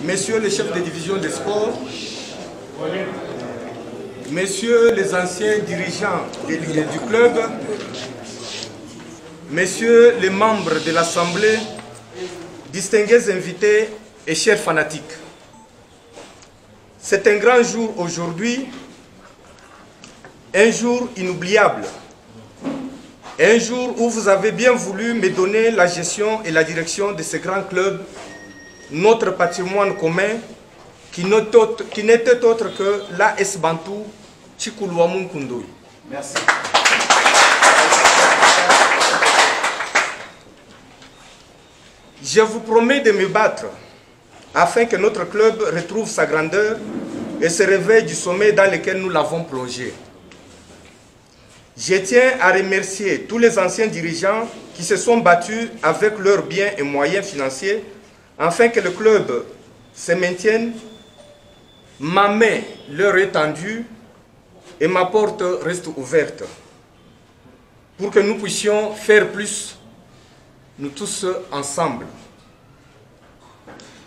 messieurs les chefs de division des sports, messieurs les anciens dirigeants du club, messieurs les membres de l'Assemblée, distingués invités et chers fanatiques. C'est un grand jour aujourd'hui, un jour inoubliable, un jour où vous avez bien voulu me donner la gestion et la direction de ce grand club, notre patrimoine commun, qui n'était autre que l'AS Bantou Tchikoulouamoun Koundoui. Merci. Je vous promets de me battre afin que notre club retrouve sa grandeur et se réveille du sommet dans lequel nous l'avons plongé. Je tiens à remercier tous les anciens dirigeants qui se sont battus avec leurs biens et moyens financiers afin que le club se maintienne. Ma main leur est tendue et ma porte reste ouverte pour que nous puissions faire plus, nous tous ensemble.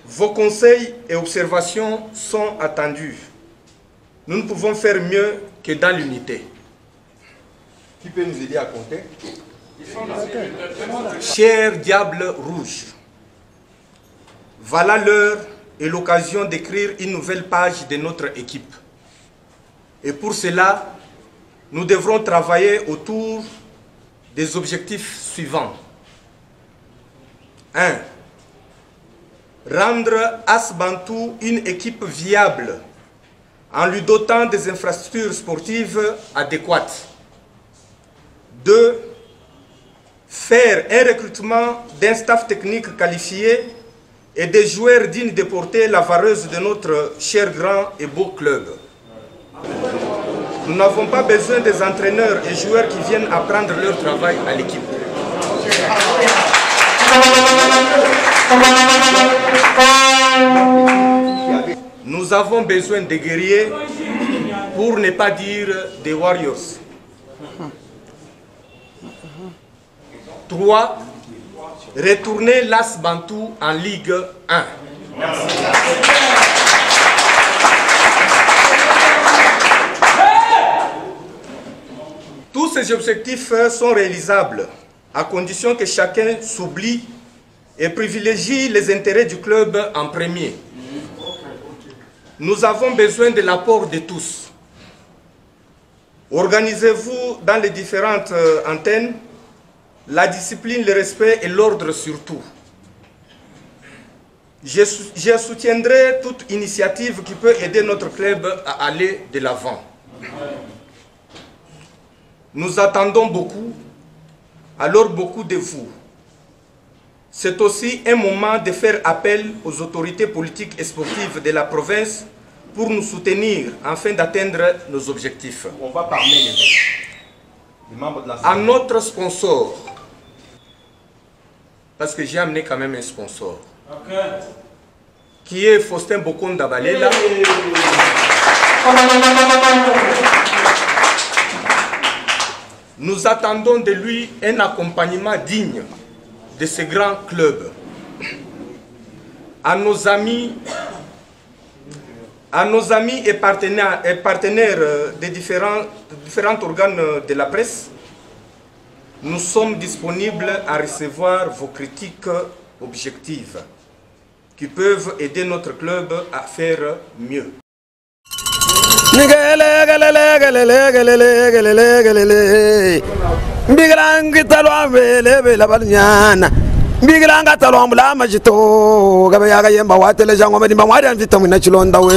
Vos conseils et observations sont attendus. Nous ne pouvons faire mieux que dans l'unité. Qui peut nous aider à compter? Cher diable rouge, voilà l'heure et l'occasion d'écrire une nouvelle page de notre équipe. Et pour cela, nous devrons travailler autour des objectifs suivants. 1. Rendre AS Bantou une équipe viable en lui dotant des infrastructures sportives adéquates. 2. Faire un recrutement d'un staff technique qualifié et des joueurs dignes de porter la vareuse de notre cher grand et beau club. Nous n'avons pas besoin des entraîneurs et joueurs qui viennent apprendre leur travail à l'équipe. Nous avons besoin de guerriers, pour ne pas dire des warriors. 3. Retourner l'AS Bantou en Ligue 1. Merci. Tous ces objectifs sont réalisables à condition que chacun s'oublie et privilégie les intérêts du club en premier. Nous avons besoin de l'apport de tous. Organisez-vous dans les différentes antennes, la discipline, le respect et l'ordre surtout. Je soutiendrai toute initiative qui peut aider notre club à aller de l'avant. Nous attendons beaucoup, alors beaucoup de vous. C'est aussi un moment de faire appel aux autorités politiques et sportives de la province pour nous soutenir afin d'atteindre nos objectifs. On va parler les membres de la à notre sponsor, parce que j'ai amené quand même un sponsor, qui est Faustin Bokonda Balela. Nous attendons de lui un accompagnement digne de ce grand club. À nos amis et partenaires des différents organes de la presse, nous sommes disponibles à recevoir vos critiques objectives qui peuvent aider notre club à faire mieux. Mbigiranga talwa mbula majito gabe yaga yemba watele jango medimba mwari anvita mwina chilonda we